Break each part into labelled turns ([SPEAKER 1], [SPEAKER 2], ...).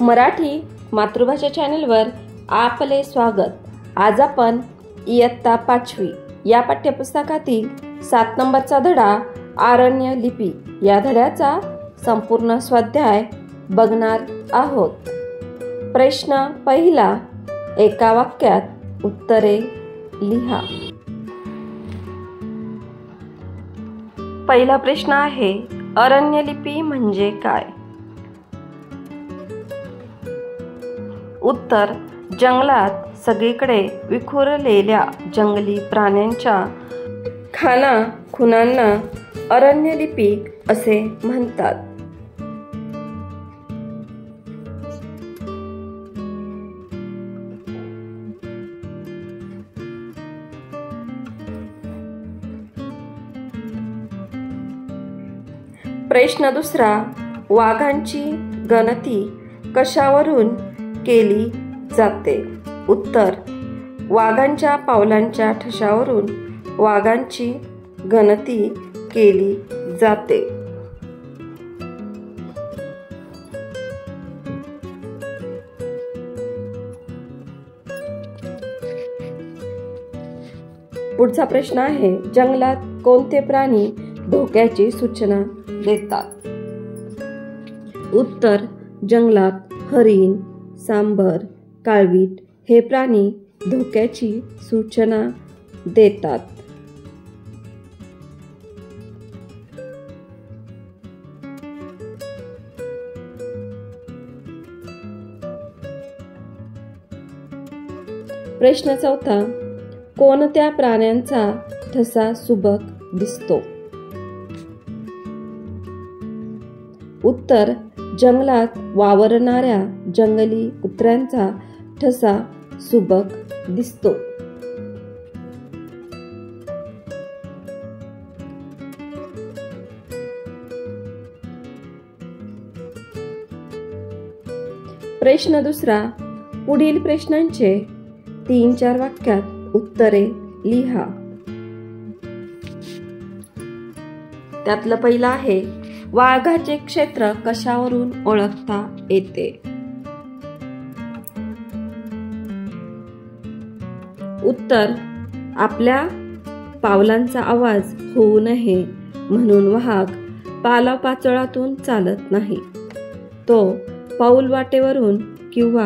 [SPEAKER 1] मराठी मातृभाषा चॅनलवर आपले स्वागत। आज आपण इयत्ता 5वी या पाठ्यपुस्तकातील 7 नंबरचा धडा आरण्य लिपी या धड्याचा संपूर्ण स्वाध्याय बघणार आहोत। प्रश्न पहिला, एका वाक्यात उत्तरे लिहा। पहिला प्रश्न आहे, आरण्य लिपी म्हणजे काय? उत्तर, जंगलात सगळीकडे विखुरलेल्या जंगली प्राण्यांच्या खाना खुणांना आरण्य लिपी असे म्हणतात। प्रश्न दुसरा, वाघांची गणती कशावरून केली जाते? उत्तर, वाघांच्या पावलांच्या ठशावरून वाघांची गणती केली जाते। पुढचा प्रश्न आहे, जंगलात कोणते प्राणी धोक्याची सूचना देतात? उत्तर, जंगलात हरिण, सांबर, काळवीट हे प्राणी धोक्याची सूचना देतात। प्रश्न चौथा, कोणत्या प्राण्यांचा ठसा सुबक दिसतो? उत्तर, जंगलात वावरणाऱ्या जंगली कुत्र्यांचा ठसा सुबक दिसतो। प्रश्न दुसरा, पुढील प्रश्नांचे 3-4 वाक्यात उत्तरे लिहा। त्यातलं पहिलं आहे, वाघाचे क्षेत्र कशावरून ओळखता येते? उत्तर, आपल्या पावलांचा आवाज होऊ नये म्हणून वाघ पालापाचोळातून चालत नाही। तो पाऊल वाटेवरून किंवा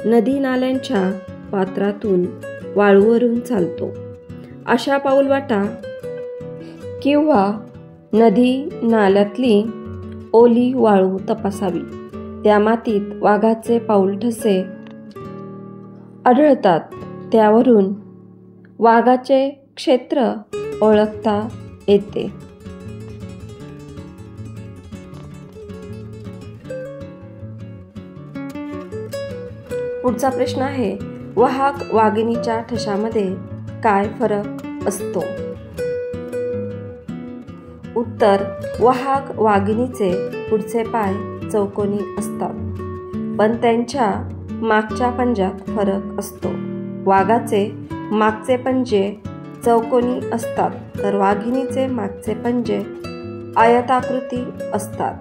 [SPEAKER 1] नदी नाल्यांच्या पात्रातून वाळूवरून चालतो। अशा पाऊलवाटा किंवा नदी नाल्यातली ओली वाळू तपासावी। त्या मातीत वाघाचे पाऊल ठसे आढळतात, त्यावरून वाघाचे क्षेत्र ओळखता येते। पुढचा प्रश्न आहे, वाघ वाघिणीच्या ठशामध्ये काय फरक असतो? उत्तर, वाघ वाघिणीचे पुढचे पाय चौकोनी असतात, पण त्यांच्या मागच्या पंज्यात फरक असतो। वाघाचे मागचे पंजे चौकोनी असतात, तर वाघिणीचे मागचे पंजे आयताकृती असतात।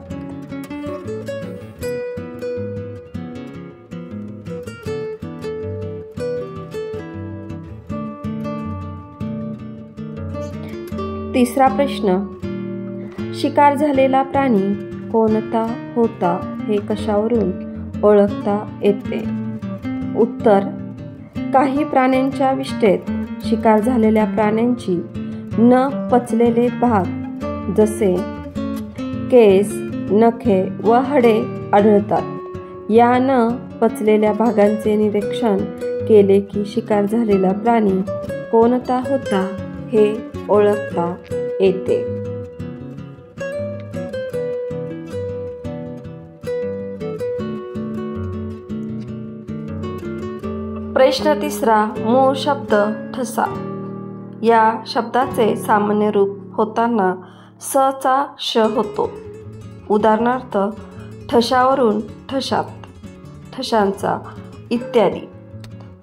[SPEAKER 1] तिसरा प्रश्न, शिकार झालेला प्राणी कोणता होता हे कशावरून ओळखता येते? उत्तर, काही प्राण्यांच्या विष्ठेत शिकार झालेल्या प्राण्यांची न पचलेले भाग जसे केस, नखे व हाडे आढळतात। या न पचलेल्या भागांचे निरीक्षण केले की शिकार झालेला प्राणी कोणता होता हे ओळखता येते। प्रश्न तिसरा, मूळ शब्द ठसा या शब्दाचे सामान्य रूप होताना स चा श होतो। उदाहरणार्थ, ठशावरून ठशात, ठशांचा इत्यादी।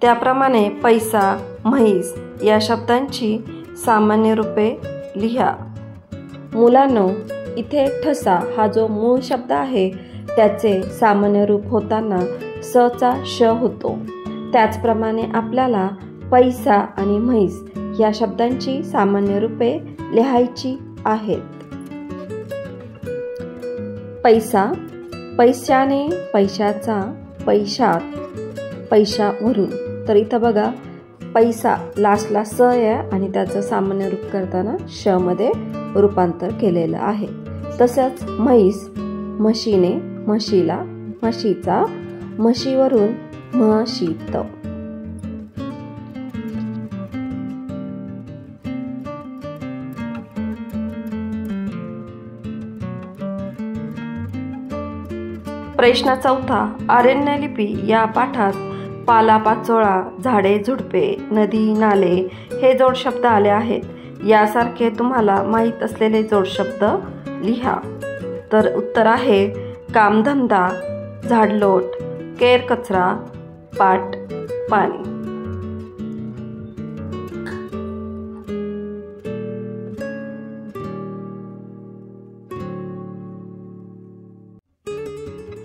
[SPEAKER 1] त्याप्रमाणे पैसा, म्हैस या शब्दांची सामान्य रूपे लिहा। मुलांनो, इथे ठसा हा जो मूळ शब्द आहे त्याचे सामान्य रूप होताना सचा श होतो. त्याचप्रमाणे आपल्याला पैसा आणि म्हैस या शब्दांची सामान्य रूपे लिहायची आहेत. पैसा, पैशाने, पैशाचा, पैशात, पैशावरून. तर इथं बघा पैसा लास्टला स आहे आणि त्याचं सामान्य रूप करताना श मध्ये रूपांतर केलेलं आहे. तसंच म्हैस, म्हशीने, म्हशीला, म्हशीचा, म्हशीवरून म्हशीत. प्रश्न 4. आरण्यलिपी या पाठात पालापाचोळा, झाडे झुडपे, नदी नाले हे जोडशब्द आले आहेत. यासारखे तुम्हाला माहीत असलेले जोडशब्द लिहा. तर उत्तर आहे कामधंदा, झाडलोट, केर कचरा, पाट पाणी.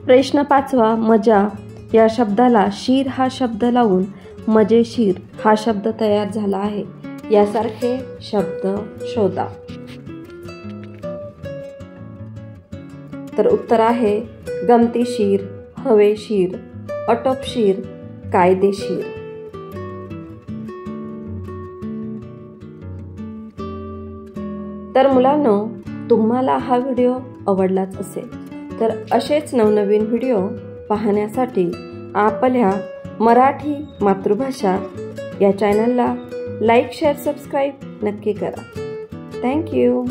[SPEAKER 1] प्रश्न 5. मजा या शब्दाला शीर हा शब्द लावून मजेशीर हा शब्द तयार झाला आहे. यासारखे शब्द शोधा. तर उत्तर आहे गमतीशीर, हवेशीर, अटपशीर, कायदेशीर. तर मुलांनो, तुम्हाला हा व्हिडिओ आवडलाच असेल तर असेच नवनवीन व्हिडिओ पाहण्यासाठी आपल्या मराठी मातृभाषा या चॅनलला लाईक, शेअर, सबस्क्राईब नक्की करा. थँक्यू.